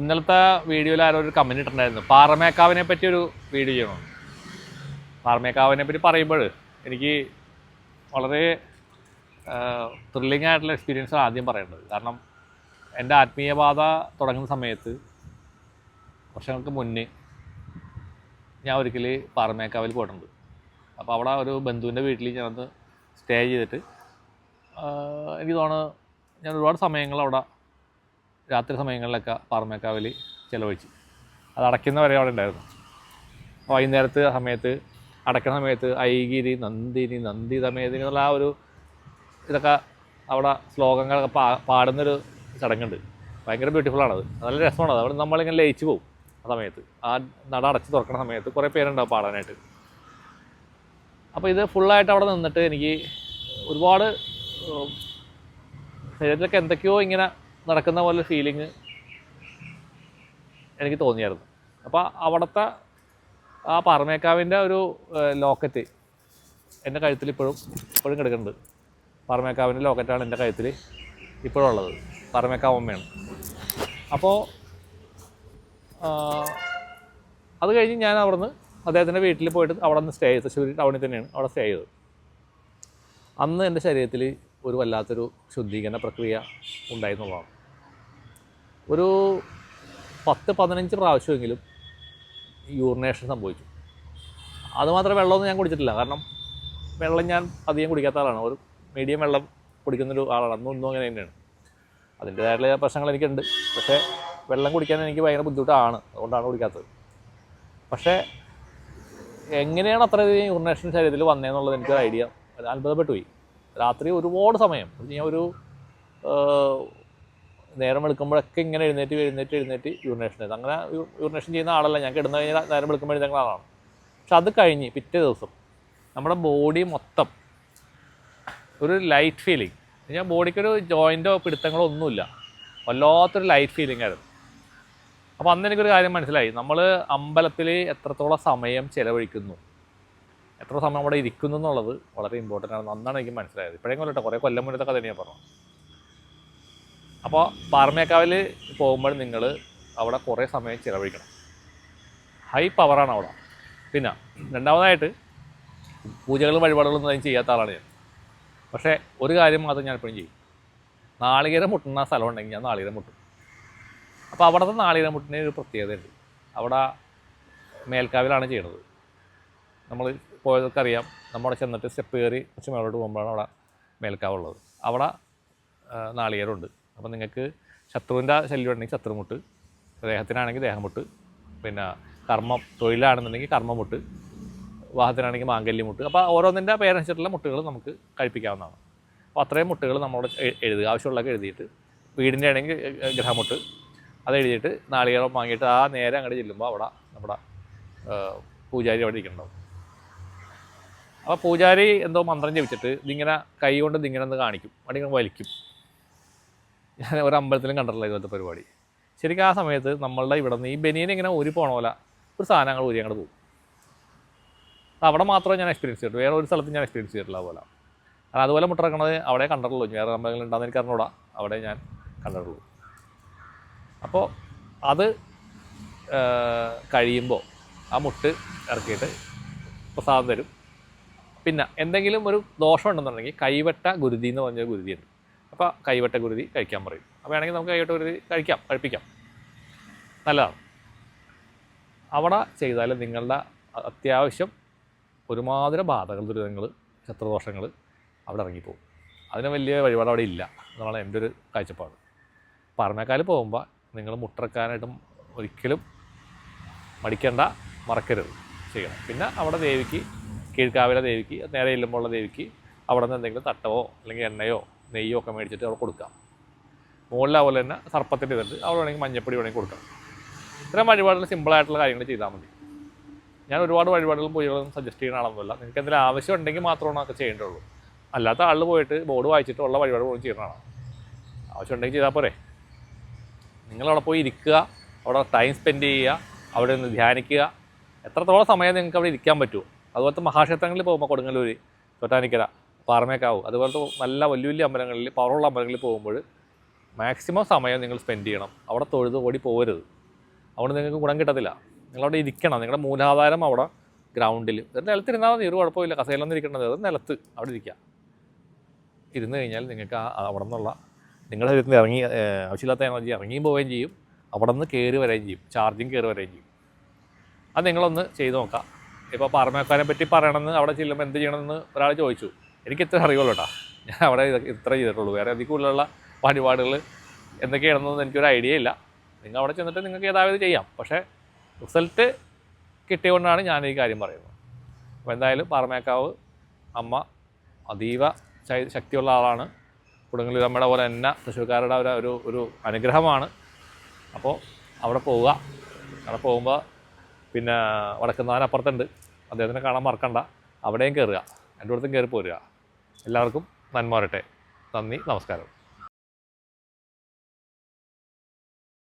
ഇന്നലത്തെ വീഡിയോയിൽ ആരോ ഒരു കമൻറ്റ് ഇട്ടിട്ടുണ്ടായിരുന്നു പാറമേക്കാവിനെ പറ്റി ഒരു വീഡിയോ ചെയ്യണം. പാറമേക്കാവിനെ പറ്റി പറയുമ്പോൾ എനിക്ക് വളരെ ത്രില്ലിംഗ് ആയിട്ടുള്ള എക്സ്പീരിയൻസ് ആദ്യം പറയേണ്ടത്. കാരണം എൻ്റെ ആത്മീയപാത തുടങ്ങുന്ന സമയത്ത് വർഷങ്ങൾക്ക് മുന്നേ ഞാൻ ഒരിക്കൽ പാറമേക്കാവിൽ പോയിട്ടുണ്ട്. അപ്പോൾ അവിടെ ഒരു ബന്ധുവിൻ്റെ വീട്ടിൽ ഞാനത് സ്റ്റേ ചെയ്തിട്ട് എനിക്ക് തോന്നുന്നു ഞാൻ ഒരുപാട് സമയങ്ങൾ അവിടെ രാത്രി സമയങ്ങളിലൊക്കെ പാറമേക്കാവിൽ ചിലവഴിച്ച് അത് അടയ്ക്കുന്നവരെ അവിടെ ഉണ്ടായിരുന്നു. വൈകുന്നേരത്തെ സമയത്ത് അടയ്ക്കുന്ന സമയത്ത് ഐഗിരി നന്ദിനി നന്ദി സമേതിനി എന്നുള്ള ആ ഒരു ഇതൊക്കെ അവിടെ ശ്ലോകങ്ങളൊക്കെ പാടുന്നൊരു ചടങ്ങുണ്ട്. ഭയങ്കര ബ്യൂട്ടിഫുള്ളാണത്, നല്ല രസമാണത്. അവിടെ നമ്മളിങ്ങനെ ലയിച്ച് പോകും. ആ സമയത്ത് ആ നട അടച്ച് തുറക്കുന്ന സമയത്ത് കുറേ പേരുണ്ടാവും പാടാനായിട്ട്. അപ്പോൾ ഇത് ഫുള്ളായിട്ട് അവിടെ നിന്നിട്ട് എനിക്ക് ഒരുപാട് ശരീരത്തിലൊക്കെ എന്തൊക്കെയോ ഇങ്ങനെ നടക്കുന്ന പോലെ ഫീലിങ് എനിക്ക് തോന്നിയായിരുന്നു. അപ്പോൾ അവിടുത്തെ ആ പാറമേക്കാവിൻ്റെ ഒരു ലോക്കറ്റ് എൻ്റെ കഴുത്തിൽ ഇപ്പോഴും കിടക്കുന്നുണ്ട്. പാറമേക്കാവിൻ്റെ ലോക്കറ്റാണ് എൻ്റെ കഴുത്തിൽ ഇപ്പോഴും ഉള്ളത്. പാറമേക്കാവ് അമ്മയാണ്. അപ്പോൾ അത് കഴിഞ്ഞ് ഞാൻ അവിടുന്ന് അദ്ദേഹത്തിൻ്റെ വീട്ടിൽ പോയിട്ട് അവിടെ നിന്ന് സ്റ്റേ ചെയ്ത് തൃശ്ശൂർ ടൗണിൽ തന്നെയാണ് അവിടെ സ്റ്റേ ചെയ്തത്. അന്ന് എൻ്റെ ശരീരത്തിൽ ഒരു വല്ലാത്തൊരു ശുദ്ധീകരണ പ്രക്രിയ ഉണ്ടായിരുന്നുള്ളതാണ്. ഒരു 10-15 പ്രാവശ്യമെങ്കിലും യൂറിനേഷൻ സംഭവിച്ചു. അതുമാത്രം വെള്ളമൊന്നും ഞാൻ കുടിച്ചിട്ടില്ല. കാരണം വെള്ളം ഞാൻ അധികം കുടിക്കാത്ത ആളാണ്. ഒരു മീഡിയം വെള്ളം കുടിക്കുന്നൊരു ആളാണ്. അന്നും ഇന്നും അങ്ങനെ തന്നെയാണ്. അതിൻ്റേതായിട്ടുള്ള പ്രശ്നങ്ങൾ എനിക്കുണ്ട്. പക്ഷേ വെള്ളം കുടിക്കാൻ എനിക്ക് ഭയങ്കര ബുദ്ധിമുട്ടാണ്. അതുകൊണ്ടാണ് കുടിക്കാത്തത്. പക്ഷേ എങ്ങനെയാണ് അത്രയധികം യൂറിനേഷൻ ശരീരത്തിൽ വന്നതെന്നുള്ളത് എനിക്കൊരു ഐഡിയ അത്ഭുതപ്പെട്ടു പോയി. രാത്രി ഒരുപാട് സമയം ഞാൻ ഒരു നേരം വെളുക്കുമ്പോഴൊക്കെ ഇങ്ങനെ എഴുന്നേറ്റ് യൂറിനേഷൻ ചെയ്ത് അങ്ങനെ യൂറിനേഷൻ ചെയ്യുന്ന ആളല്ല. ഞാൻ കിടന്നു കഴിഞ്ഞാൽ നേരം വെളുക്കുമ്പോൾ എഴുന്നേക്കുന്ന ആളാണ്. പക്ഷെ അത് കഴിഞ്ഞ് പിറ്റേ ദിവസം നമ്മുടെ ബോഡി മൊത്തം ഒരു ലൈറ്റ് ഫീലിംഗ്. ഞാൻ ബോഡിക്കൊരു ജോയിൻറ്റോ പിടുത്തങ്ങളോ ഒന്നുമില്ല, വല്ലാത്തൊരു ലൈറ്റ് ഫീലിംഗ് ആയിരുന്നു. അപ്പോൾ അന്ന് എനിക്കൊരു കാര്യം മനസ്സിലായി. നമ്മൾ അമ്പലത്തിൽ എത്രത്തോളം സമയം ചിലവഴിക്കുന്നു, എത്ര സമയം അവിടെ ഇരിക്കുന്നു എന്നുള്ളത് വളരെ ഇമ്പോർട്ടൻ്റ് ആണ്. അന്നാണ് എനിക്ക് മനസ്സിലായത്. ഇപ്പോഴേക്കും കേട്ടോ, കുറേ കൊല്ലം മുന്നത്തെ കഥ ഞാൻ പറഞ്ഞു. അപ്പോൾ പാറമേക്കാവിൽ പോകുമ്പോൾ നിങ്ങൾ അവിടെ കുറേ സമയം ചിലവഴിക്കണം. ഹൈ പവറാണ് അവിടെ. പിന്നെ രണ്ടാമതായിട്ട് പൂജകളും വഴിപാടുകളൊന്നും അതിന് ചെയ്യാത്ത ആളാണ് ഞാൻ. പക്ഷേ ഒരു കാര്യം മാത്രം ഞാൻ എപ്പോഴും ചെയ്യും. നാളികേരം മുട്ടുന്ന സ്ഥലം ഉണ്ടെങ്കിൽ ഞാൻ നാളികേരം മുട്ടും. അപ്പോൾ അവിടുത്തെ നാളികേരം മുട്ടിന് ഒരു പ്രത്യേകതയുണ്ട്. അവിടെ മേൽക്കാവിലാണ് ചെയ്യണത്. നമ്മൾ പോയതൊക്കെ അറിയാം. നമ്മുടെ ചെന്നിട്ട് സ്റ്റെപ്പ് കയറി കുറച്ച് മേലോട്ട് പോകുമ്പോഴാണ് അവിടെ മേൽക്കാവുള്ളത്. അവിടെ നാളികേരമുണ്ട്. അപ്പോൾ നിങ്ങൾക്ക് ശത്രുവിൻ്റെ ശല്യം ഉണ്ടെങ്കിൽ ശത്രുമുട്ട്, ദേഹത്തിനാണെങ്കിൽ ദേഹമുട്ട്, പിന്നെ തൊഴിലാണെന്നുണ്ടെങ്കിൽ കർമ്മമുട്ട്, വിവാഹത്തിനാണെങ്കിൽ മാംഗല്യമുട്ട്. അപ്പോൾ ഓരോന്നിൻ്റെ പേരനുസരിച്ചിട്ടുള്ള മുട്ടുകൾ നമുക്ക് കഴിപ്പിക്കാവുന്നതാണ്. അപ്പോൾ അത്രയും മുട്ടുകൾ നമ്മളോട് എഴുതുക. ആവശ്യമുള്ളതൊക്കെ എഴുതിയിട്ട്, വീടിൻ്റെ ആണെങ്കിൽ ഗ്രഹമുട്ട് അത് എഴുതിയിട്ട് നാളികേരം വാങ്ങിയിട്ട് ആ നേരെ അങ്ങോട്ട് ചെല്ലുമ്പോൾ അവിടെ നമ്മുടെ പൂജാരി അവിടെ ഇരിക്കുന്നുണ്ടാവും. അപ്പോൾ പൂജാരി എന്തോ മന്ത്രം ജപിച്ചിട്ട് ഇതിങ്ങനെ കൈ കൊണ്ട് ഇതിങ്ങനെ ഒന്ന് കാണിക്കും, അവിടെ വലിക്കും. ഞാൻ ഒരു അമ്പലത്തിലും കണ്ടിട്ടില്ല ഇതുപോലത്തെ പരിപാടി. ശരിക്കും ആ സമയത്ത് നമ്മളുടെ ഇവിടെ നിന്ന് ഈ ബനിയൻ ഇങ്ങനെ ഊരി പോകണ പോലെ ഒരു സാധനങ്ങൾ ഊരി അങ്ങോട്ട് പോകും. അവിടെ മാത്രമേ ഞാൻ എക്സ്പീരിയൻസ് ചെയ്തിട്ടുള്ളൂ, വേറെ ഒരു സ്ഥലത്ത് ഞാൻ എക്സ്പീരിയൻസ് ചെയ്തിട്ടില്ല അതുപോലെ. കാരണം അതുപോലെ മുട്ടിറക്കണത് അവിടെ കണ്ടിട്ടുള്ളൂ. വേറെ അമ്പലങ്ങളിൽ ഉണ്ടാകുന്ന എനിക്ക് അറിഞ്ഞൂടാ, അവിടെ ഞാൻ കണ്ടിട്ടുള്ളൂ. അപ്പോൾ അത് കഴിയുമ്പോൾ ആ മുട്ട് ഇറക്കിയിട്ട് പ്രസാദം തരും. പിന്നെ എന്തെങ്കിലും ഒരു ദോഷം ഉണ്ടെന്നുണ്ടെങ്കിൽ കൈവട്ട ഗുരുതി എന്ന് പറഞ്ഞൊരു ഗുരുതിയുണ്ട്. അപ്പോൾ കൈവട്ട ഗുരുതി കഴിക്കാൻ പറയും. അപ്പോൾ വേണമെങ്കിൽ നമുക്ക് കൈവട്ട ഗുരുതി കഴിപ്പിക്കാം, നല്ലതാണ്. അവിടെ ചെയ്താൽ നിങ്ങളുടെ അത്യാവശ്യം ഒരുമാതിരി ബാധകൾ, ദുരിതങ്ങൾ, ശത്രുദോഷങ്ങൾ അവിടെ ഇറങ്ങിപ്പോകും. അതിന് വലിയ വഴിപാട് അവിടെ ഇല്ല എന്നാണ് എൻ്റെ ഒരു കാഴ്ചപ്പാട്. പാറമേക്കാവിൽ പോകുമ്പോൾ നിങ്ങൾ മുട്ടിറക്കാനായിട്ടും ഒരിക്കലും മറക്കരുത്, ചെയ്യണം. പിന്നെ അവിടെ ദേവിക്ക്, കീഴ്ക്കാവിലെ ദേവിക്ക്, നേരെ ചെല്ലുമ്പോഴുള്ള ദേവിക്ക് അവിടെ നിന്ന് എന്തെങ്കിലും തട്ടവോ അല്ലെങ്കിൽ എണ്ണയോ നെയ്യോ ഒക്കെ മേടിച്ചിട്ട് അവിടെ കൊടുക്കാം. മുകളിൽ അതുപോലെ തന്നെ സർപ്പത്തിൻ്റെ ഇതുണ്ട്, അവിടെ വേണമെങ്കിൽ മഞ്ഞപ്പൊടി വേണമെങ്കിൽ കൊടുക്കാം. ഇത്തരം വഴിപാടുകൾ സിമ്പിളായിട്ടുള്ള കാര്യങ്ങൾ ചെയ്താൽ മതി. ഞാൻ ഒരുപാട് വഴിപാടുകളും പൂജകളും സജസ്റ്റ് ചെയ്യുന്ന ആളൊന്നുമില്ല. നിങ്ങൾക്ക് എന്തെങ്കിലും ആവശ്യം ഉണ്ടെങ്കിൽ മാത്രമാണ് അതൊക്കെ ചെയ്യേണ്ടതുള്ളൂ. അല്ലാത്ത ആളിൽ പോയിട്ട് ബോർഡ് വായിച്ചിട്ട് ഉള്ള വഴിപാട് പോലും ചെയ്യുന്നതാണ്. ആവശ്യം ഉണ്ടെങ്കിൽ ചെയ്താൽ പോരെ. നിങ്ങളവിടെ പോയി ഇരിക്കുക, അവിടെ ടൈം സ്പെൻഡ് ചെയ്യുക, അവിടെ നിന്ന് ധ്യാനിക്കുക. എത്രത്തോളം സമയം നിങ്ങൾക്ക് അവിടെ ഇരിക്കാൻ പറ്റുമോ. അതുപോലത്തെ മഹാക്ഷേത്രങ്ങളിൽ പോകുമ്പോൾ കൊടുങ്ങല്ലൂർ, ചോറ്റാനിക്കര, പാറമേക്കാവ്, അതുപോലത്തെ നല്ല വലിയ വലിയ അമ്പലങ്ങളിൽ, പവറുള്ള അമ്പലങ്ങളിൽ പോകുമ്പോൾ മാക്സിമം സമയം നിങ്ങൾ സ്പെൻഡ് ചെയ്യണം. അവിടെ തൊഴുത് ഓടി പോകരുത്. അവിടെ നിങ്ങൾക്ക് ഗുണം കിട്ടത്തില്ല. നിങ്ങളവിടെ ഇരിക്കണം. നിങ്ങളുടെ മൂലാധാരം അവിടെ ഗ്രൗണ്ടിൽ നിലത്തിരുന്നാൽ മതി, ഒരു കുഴപ്പമില്ല. കസേലൊന്നും ഇരിക്കേണ്ടത്, അത് നിലത്ത് അവിടെ ഇരിക്കുക. ഇരുന്ന് കഴിഞ്ഞാൽ നിങ്ങൾക്ക് അവിടെ നിന്നുള്ള നിങ്ങളുടെ ശരീരത്തിൽ ഇറങ്ങി ആവശ്യമില്ലാത്ത എനർജി ഇറങ്ങിയും പോവുകയും ചെയ്യും, അവിടെ നിന്ന് കയറി വരികയും ചെയ്യും, ചാർജിങ് കയറി വരികയും ചെയ്യും. അത് നിങ്ങളൊന്ന് ചെയ്ത് നോക്കാം. ഇപ്പോൾ പാറമേക്കാനെ പറ്റി പറയണമെന്ന് അവിടെ ചെല്ലുമ്പോൾ എന്ത് ചെയ്യണമെന്ന് ഒരാൾ ചോദിച്ചു. എനിക്ക് ഇത്ര അറിയുള്ളൂ കേട്ടോ. ഞാൻ അവിടെ ഇത്ര ചെയ്തിട്ടുള്ളൂ. വേറെ അതിൽ കൂടുതലുള്ള പരിപാടികൾ എന്തൊക്കെയാണെന്നൊന്നും എനിക്കൊരു ഐഡിയ ഇല്ല. നിങ്ങൾ അവിടെ ചെന്നിട്ട് നിങ്ങൾക്ക് ഏതാവത് ചെയ്യാം. പക്ഷേ റിസൾട്ട് കിട്ടിയതുകൊണ്ടാണ് ഞാൻ ഈ കാര്യം പറയുന്നത്. അപ്പോൾ എന്തായാലും പാറമേക്കാവ് അമ്മ അതീവ ശക്തിയുള്ള ആളാണ്. കൊടുങ്ങല്ലൂർ അമ്മയുടെ പോലെ തന്നെ തൃശ്ശൂർക്കാരുടെ ഒരു അനുഗ്രഹമാണ്. അപ്പോൾ അവിടെ പോവുക. അവിടെ പോകുമ്പോൾ പിന്നെ വടക്കുന്നാഥനപ്പുറത്തുണ്ട്, അദ്ദേഹത്തിനെ കാണാൻ മറക്കണ്ട. അവിടെയും കയറുക, എൻ്റെ അടുത്തും കയറി പോരുക. എല്ലാവർക്കും നന്മ വരട്ടെ. നന്ദി, നമസ്കാരം.